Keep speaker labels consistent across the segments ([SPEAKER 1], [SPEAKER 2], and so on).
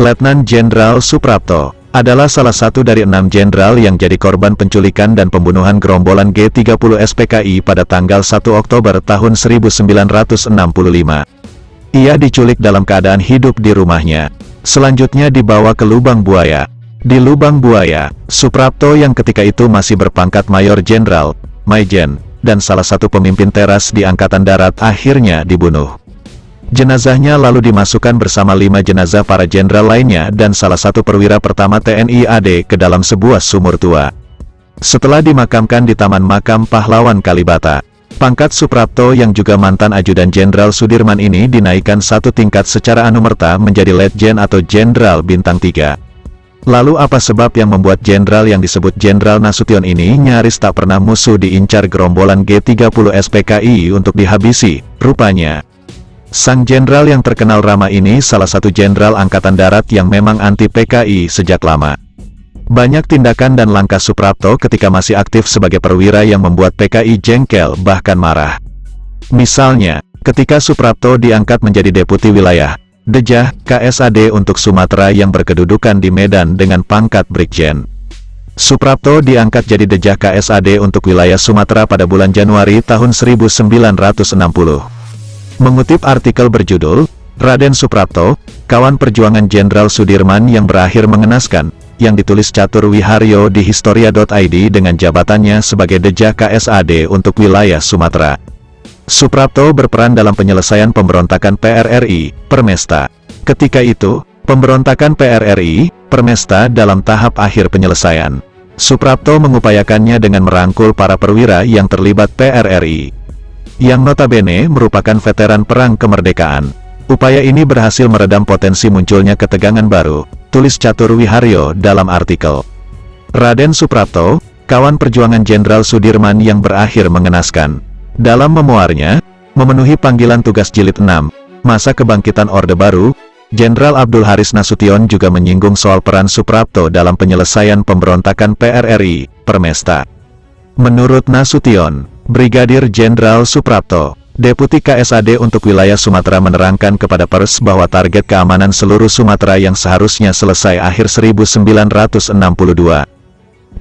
[SPEAKER 1] Letnan Jenderal Suprapto adalah salah satu dari 6 jenderal yang jadi korban penculikan dan pembunuhan gerombolan G30 SPKI pada tanggal 1 Oktober tahun 1965. Ia diculik dalam keadaan hidup di rumahnya. Selanjutnya dibawa ke Lubang Buaya. Di Lubang Buaya, Suprapto yang ketika itu masih berpangkat Mayor Jenderal, Maijen, dan salah satu pemimpin teras di Angkatan Darat akhirnya dibunuh. Jenazahnya lalu dimasukkan bersama 5 jenazah para jenderal lainnya dan salah satu perwira pertama TNI AD ke dalam sebuah sumur tua. Setelah dimakamkan di Taman Makam Pahlawan Kalibata, pangkat Suprapto yang juga mantan ajudan Jenderal Sudirman ini dinaikkan satu tingkat secara anumerta menjadi Letjen atau Jenderal Bintang 3. Lalu apa sebab yang membuat jenderal yang disebut Jenderal Nasution ini nyaris tak pernah musuh diincar gerombolan G30 SPKI untuk dihabisi? Rupanya, sang jenderal yang terkenal ramah ini salah satu jenderal Angkatan Darat yang memang anti PKI sejak lama. Banyak tindakan dan langkah Suprapto ketika masih aktif sebagai perwira yang membuat PKI jengkel bahkan marah. Misalnya, ketika Suprapto diangkat menjadi Deputi Wilayah Dejah KSAD untuk Sumatera yang berkedudukan di Medan dengan pangkat Brigjen. Suprapto diangkat jadi Dejah KSAD untuk wilayah Sumatera pada bulan Januari tahun 1960. Mengutip artikel berjudul, Raden Suprapto, Kawan Perjuangan Jenderal Sudirman yang berakhir mengenaskan, yang ditulis Catur Wiharyo di Historia.id dengan jabatannya sebagai Dejah KSAD untuk wilayah Sumatera. Suprapto berperan dalam penyelesaian pemberontakan PRRI, Permesta. Ketika itu, pemberontakan PRRI, Permesta dalam tahap akhir penyelesaian. Suprapto mengupayakannya dengan merangkul para perwira yang terlibat PRRI, yang notabene merupakan veteran perang kemerdekaan. Upaya ini berhasil meredam potensi munculnya ketegangan baru, tulis Catur Wiharyo dalam artikel. Raden Suprapto, Kawan Perjuangan Jenderal Sudirman yang berakhir mengenaskan. Dalam memoarnya, memenuhi panggilan tugas jilid 6, Masa Kebangkitan Orde Baru, Jenderal Abdul Haris Nasution juga menyinggung soal peran Suprapto dalam penyelesaian pemberontakan PRRI, Permesta. Menurut Nasution, Brigadir Jenderal Suprapto, Deputi KSAD untuk wilayah Sumatera menerangkan kepada pers bahwa target keamanan seluruh Sumatera yang seharusnya selesai akhir 1962,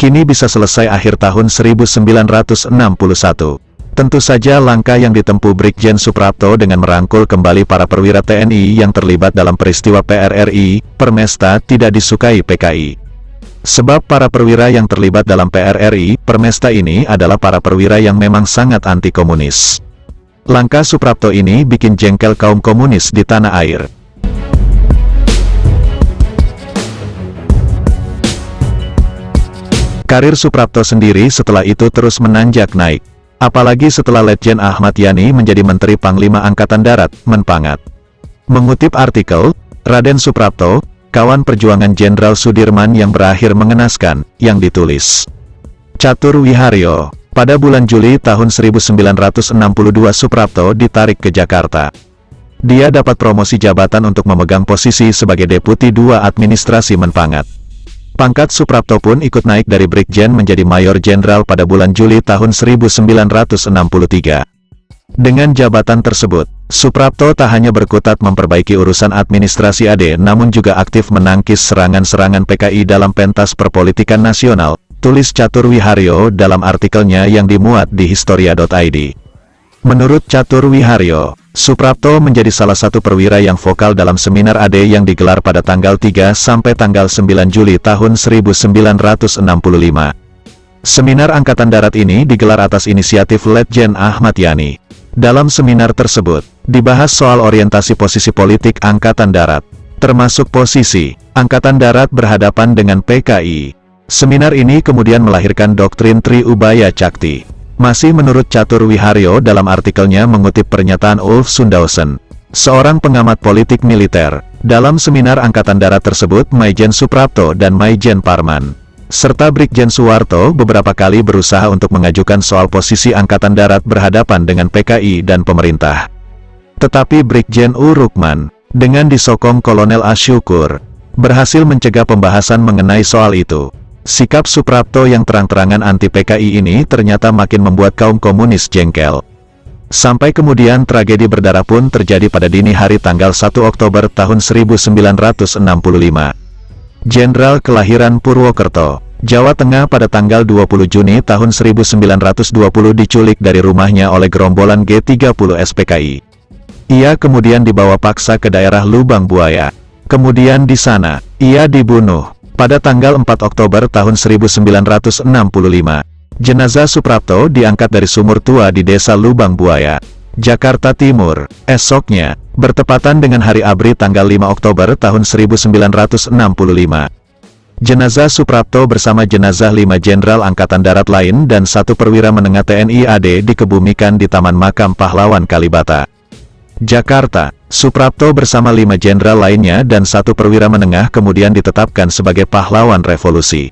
[SPEAKER 1] kini bisa selesai akhir tahun 1961. Tentu saja langkah yang ditempuh Brigjen Suprapto dengan merangkul kembali para perwira TNI yang terlibat dalam peristiwa PRRI, Permesta tidak disukai PKI. Sebab para perwira yang terlibat dalam PRRI, Permesta ini adalah para perwira yang memang sangat anti-komunis. Langkah Suprapto ini bikin jengkel kaum komunis di tanah air. Karir Suprapto sendiri setelah itu terus menanjak naik. Apalagi setelah Letjen Ahmad Yani menjadi Menteri Panglima Angkatan Darat, Menpangat. Mengutip artikel, Raden Suprapto, Kawan Perjuangan Jenderal Sudirman yang berakhir mengenaskan, yang ditulis Catur Wiharyo. Pada bulan Juli tahun 1962 Suprapto ditarik ke Jakarta. Dia dapat promosi jabatan untuk memegang posisi sebagai Deputi 2 Administrasi Menpangat. Pangkat Suprapto pun ikut naik dari Brigjen menjadi Mayor Jenderal pada bulan Juli tahun 1963. Dengan jabatan tersebut, Suprapto tak hanya berkutat memperbaiki urusan administrasi AD namun juga aktif menangkis serangan-serangan PKI dalam pentas perpolitikan nasional, tulis Catur Wiharyo dalam artikelnya yang dimuat di Historia.id. Menurut Catur Wiharyo, Suprapto menjadi salah satu perwira yang vokal dalam seminar AD yang digelar pada tanggal 3 sampai tanggal 9 Juli tahun 1965. Seminar Angkatan Darat ini digelar atas inisiatif Letjen Ahmad Yani. Dalam seminar tersebut, dibahas soal orientasi posisi politik Angkatan Darat, termasuk posisi Angkatan Darat berhadapan dengan PKI. Seminar ini kemudian melahirkan doktrin Tri Ubaya Cakti. Masih menurut Catur Wiharyo dalam artikelnya mengutip pernyataan Ulf Sundausen, seorang pengamat politik militer. Dalam seminar Angkatan Darat tersebut Maijen Suprapto dan Maijen Parman, serta Brigjen Suwarto beberapa kali berusaha untuk mengajukan soal posisi Angkatan Darat berhadapan dengan PKI dan pemerintah. Tetapi Brigjen U. Rukman, dengan disokong Kolonel Asyukur, berhasil mencegah pembahasan mengenai soal itu. Sikap Suprapto yang terang-terangan anti-PKI ini ternyata makin membuat kaum komunis jengkel. Sampai kemudian tragedi berdarah pun terjadi pada dini hari tanggal 1 Oktober tahun 1965. Jenderal kelahiran Purwokerto, Jawa Tengah pada tanggal 20 Juni tahun 1920 diculik dari rumahnya oleh gerombolan G30 SPKI. Ia kemudian dibawa paksa ke daerah Lubang Buaya. Kemudian di sana, ia dibunuh. Pada tanggal 4 Oktober tahun 1965, jenazah Suprapto diangkat dari sumur tua di Desa Lubang Buaya, Jakarta Timur. Esoknya, bertepatan dengan hari ABRI tanggal 5 Oktober tahun 1965. Jenazah Suprapto bersama jenazah 5 jenderal Angkatan Darat lain dan 1 perwira menengah TNI AD dikebumikan di Taman Makam Pahlawan Kalibata, Jakarta. Suprapto bersama 5 jenderal lainnya dan 1 perwira menengah kemudian ditetapkan sebagai pahlawan revolusi.